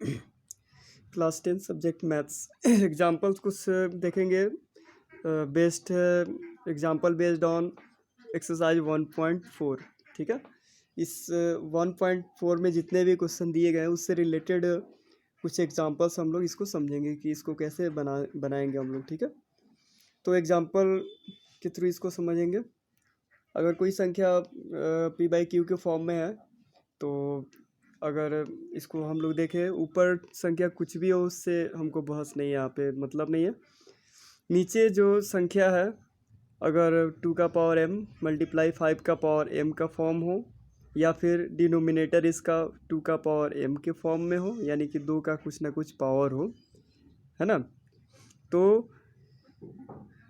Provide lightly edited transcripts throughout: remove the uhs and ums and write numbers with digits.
Class 10 subject maths examples कुछ देखेंगे। Based example based on exercise 1.4। ठीक है, इस 1.4 में जितने भी क्वेश्चन दिए गए हैं उससे रिलेटेड कुछ एग्जाम्पल्स हम लोग इसको समझेंगे कि इसको कैसे बनाएंगे हम लोग। ठीक है, तो एग्जाम्पल के थ्रू इसको समझेंगे। अगर कोई संख्या p/q के फॉर्म में है तो अगर इसको हम लोग देखें, ऊपर संख्या कुछ भी हो उससे हमको बहस नहीं है, यहाँ पे मतलब नहीं है। नीचे जो संख्या है अगर 2 का पावर m मल्टीप्लाई 5 का पावर m का फॉर्म हो, या फिर डिनोमिनेटर इसका 2 का पावर m के फॉर्म में हो, यानी कि 2 का कुछ ना कुछ पावर हो, है ना। तो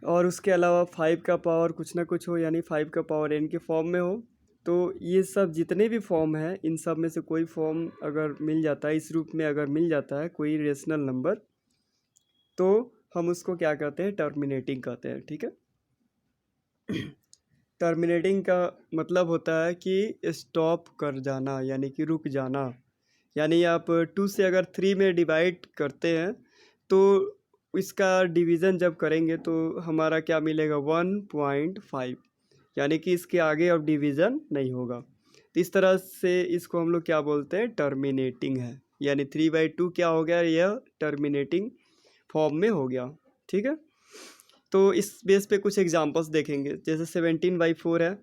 और उसके अलावा 5 का पावर कुछ ना कुछ हो, यानी 5 का पावर n के फॉर्म में हो। तो ये सब जितने भी फॉर्म हैं, इन सब में से कोई फॉर्म अगर मिल जाता है, इस रूप में अगर मिल जाता है कोई रेशनल नंबर, तो हम उसको क्या कहते हैं, टर्मिनेटिंग कहते हैं। ठीक है, टर्मिनेटिंग का मतलब होता है कि स्टॉप कर जाना, यानी कि रुक जाना। यानी आप 2 से अगर 3 में डिवाइड करते हैं तो इसका डिवीज़न जब करेंगे तो हमारा क्या मिलेगा, 1.5, यानी कि इसके आगे अब डिवीज़न नहीं होगा। तो इस तरह से इसको हम लोग क्या बोलते हैं, टर्मिनेटिंग है। यानी 3/2 क्या हो गया, यह टर्मिनेटिंग फॉर्म में हो गया। ठीक है, तो इस बेस पे कुछ एग्जांपल्स देखेंगे। जैसे 17/4 है,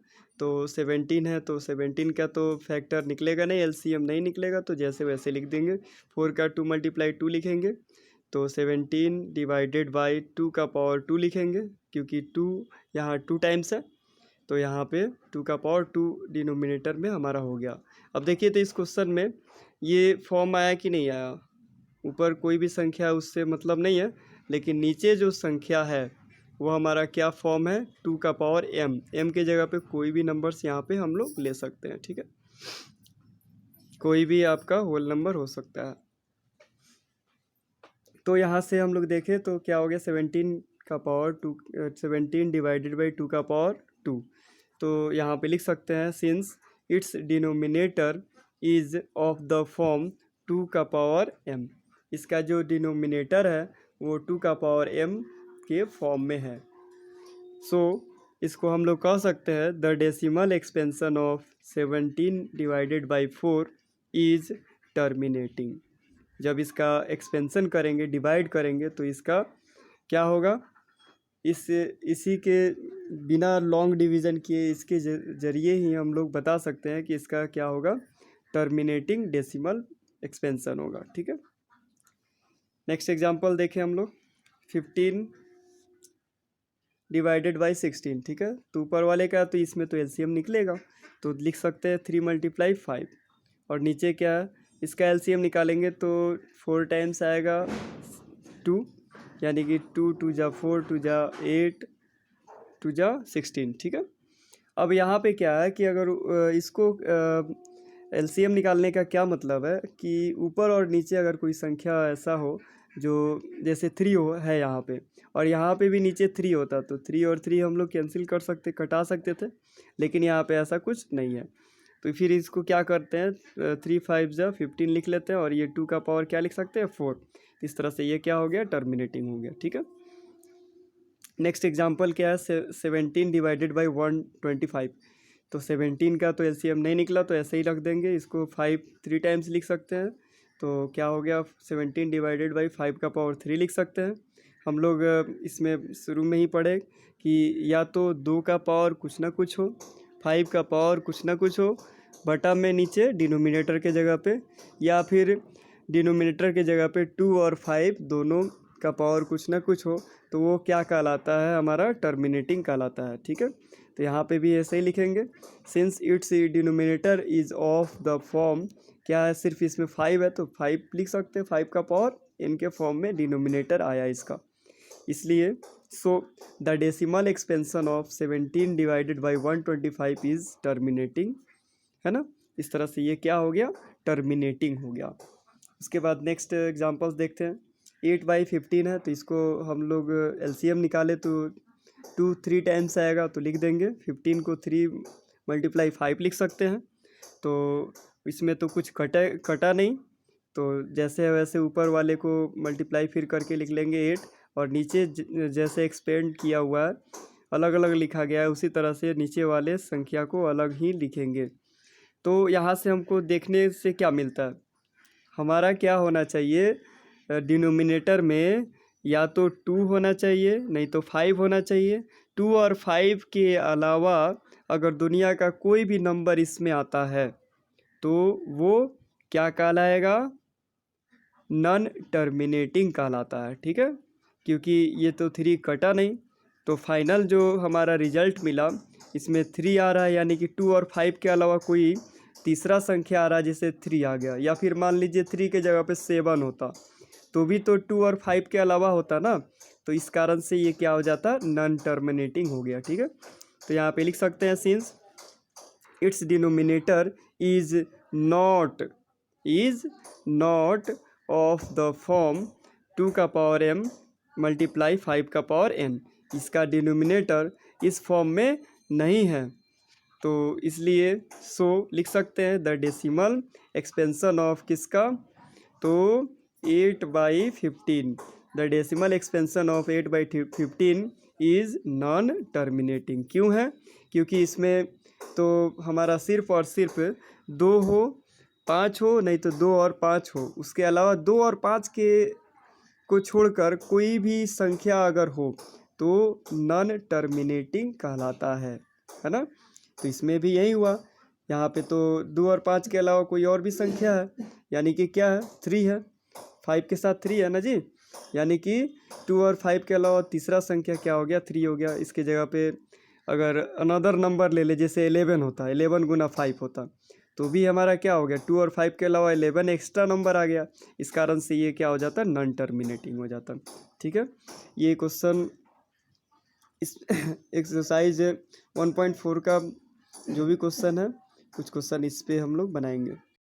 तो 17 है तो 17 का तो फैक्टर निकलेगा नहीं, एलसीएम नहीं निकलेगा, तो जैसे वैसे लिख देंगे। 4 का 2 × 2 लिखेंगे, तो 17 डिवाइडेड बाई 2 का पावर 2 लिखेंगे, क्योंकि 2 यहाँ 2 टाइम्स है, तो यहाँ पे 2 का पावर 2 डिनोमिनेटर में हमारा हो गया। अब देखिए तो इस क्वेश्चन में ये फॉर्म आया कि नहीं आया, ऊपर कोई भी संख्या उससे मतलब नहीं है, लेकिन नीचे जो संख्या है वो हमारा क्या फॉर्म है, 2 का पावर m के जगह पे कोई भी नंबर्स यहाँ पे हम लोग ले सकते हैं। ठीक है, कोई भी आपका होल नंबर हो सकता है। तो यहाँ से हम लोग देखें तो क्या हो गया, 17 का पावर 2, 17 डिवाइडेड बाई 2 का पावर 2। तो यहाँ पे लिख सकते हैं, since it's denominator is of the form 2 का पावर m। इसका जो डिनोमिनेटर है वो 2 का पावर m के फॉर्म में है। सो इसको हम लोग कह सकते हैं, the decimal expansion of 17 divided by 4 is terminating. जब इसका एक्सपेंशन करेंगे, डिवाइड करेंगे, तो इसका क्या होगा, इसी के बिना लॉन्ग डिवीज़न किए इसके जरिए ही हम लोग बता सकते हैं कि इसका क्या होगा, टर्मिनेटिंग डेसिमल एक्सपेंशन होगा। ठीक है, नेक्स्ट एग्जांपल देखें हम लोग, 15 डिवाइडेड बाई 16। ठीक है, तो ऊपर वाले का तो इसमें तो एलसीएम निकलेगा, तो लिख सकते हैं 3 × 5, और नीचे क्या है, इसका एलसीएम निकालेंगे तो 4 टाइम्स आएगा 2, यानी कि 2 2 जा 4, 2 जा 8, 2 जा 16। ठीक है, अब यहाँ पे क्या है कि अगर इसको एलसीएम निकालने का क्या मतलब है कि ऊपर और नीचे अगर कोई संख्या ऐसा हो जो जैसे 3 हो है यहाँ पे, और यहाँ पे भी नीचे 3 होता, तो 3 और 3 हम लोग कैंसिल कर सकते, कटा सकते थे, लेकिन यहाँ पे ऐसा कुछ नहीं है। तो फिर इसको क्या करते हैं, 3 5 जा 15 लिख लेते हैं, और ये 2 का पावर क्या लिख सकते हैं, 4। इस तरह से ये क्या हो गया, टर्मिनेटिंग हो गया। ठीक है, नेक्स्ट एग्जांपल क्या है, 17 डिवाइडेड बाई 125। तो 17 का तो एलसीएम नहीं निकला, तो ऐसे ही रख देंगे, इसको 5 3 टाइम्स लिख सकते हैं, तो क्या हो गया, 17 डिवाइडेड बाई 5 का पावर 3 लिख सकते हैं। हम लोग इसमें शुरू में ही पढ़े कि या तो 2 का पावर कुछ ना कुछ हो, 5 का पावर कुछ ना कुछ हो, बटा में नीचे डिनोमिनेटर के जगह पे, या फिर डिनोमिनेटर के जगह पे 2 और 5 दोनों का पावर कुछ ना कुछ हो, तो वो क्या कहलाता है, हमारा टर्मिनेटिंग कहलाता है। ठीक है, तो यहाँ पे भी ऐसे ही लिखेंगे, since it's denominator is of the form, क्या है, सिर्फ इसमें 5 है तो 5 लिख सकते हैं, 5 का पावर इनके फॉर्म में डिनोमिनेटर आया इसका, इसलिए so the decimal expansion of 17 divided by 125 is terminating, है ना। इस तरह से ये क्या हो गया, टर्मिनेटिंग हो गया। उसके बाद नेक्स्ट एग्जांपल्स देखते हैं, 8/15 है, तो इसको हम लोग एलसीएम निकाले तो 2 3 टाइम्स आएगा, तो लिख देंगे, 15 को 3 × 5 लिख सकते हैं, तो इसमें तो कुछ कटा नहीं, तो जैसे है वैसे ऊपर वाले को मल्टीप्लाई फिर करके लिख लेंगे 8, और नीचे जैसे एक्सपेंड किया हुआ है अलग अलग लिखा गया है, उसी तरह से नीचे वाले संख्या को अलग ही लिखेंगे। तो यहाँ से हमको देखने से क्या मिलता है, हमारा क्या होना चाहिए, डिनोमिनेटर में या तो 2 होना चाहिए, नहीं तो 5 होना चाहिए। 2 और 5 के अलावा अगर दुनिया का कोई भी नंबर इसमें आता है तो वो क्या कहलाएगा, नॉन टर्मिनेटिंग कहलाता है। ठीक है, क्योंकि ये तो 3 कटा नहीं, तो फाइनल जो हमारा रिजल्ट मिला इसमें 3 आ रहा है, यानी कि 2 और 5 के अलावा कोई तीसरा संख्या आ रहा है जैसे 3 आ गया, या फिर मान लीजिए 3 के जगह पे 7 होता तो भी तो 2 और 5 के अलावा होता ना, तो इस कारण से ये क्या हो जाता, नॉन टर्मिनेटिंग हो गया। ठीक है, तो यहाँ पे लिख सकते हैं since it's denominator is not of the form 2 का पावर m मल्टीप्लाई 5 का पावर n, इसका डिनोमिनेटर इस फॉर्म में नहीं है, तो इसलिए लिख सकते हैं द डेसिमल एक्सपेंशन ऑफ किसका, तो 8/15, the decimal expansion of 8/15 is non terminating. क्यों है, क्योंकि इसमें तो हमारा सिर्फ और सिर्फ 2 हो, 5 हो, नहीं तो 2 और 5 हो, उसके अलावा 2 और 5 के को छोड़कर कोई भी संख्या अगर हो तो नॉन टर्मिनेटिंग कहलाता है ना। तो इसमें भी यही हुआ, यहाँ पे तो 2 और 5 के अलावा कोई और भी संख्या है, यानी कि क्या है, 3 है, 5 के साथ 3 है ना जी, यानी कि 2 और 5 के अलावा तीसरा संख्या क्या हो गया, 3 हो गया। इसके जगह पे अगर अनदर नंबर ले ले, जैसे 11 होता, 11 गुना 5 होता, तो भी हमारा क्या हो गया, 2 और 5 के अलावा 11 एक्स्ट्रा नंबर आ गया, इस कारण से ये क्या हो जाता है, नॉन टर्मिनेटिंग हो जाता। ठीक है, ये क्वेश्चन इस एक्सरसाइज 1.4 का जो भी क्वेश्चन है, कुछ क्वेश्चन इस पे हम लोग बनाएंगे।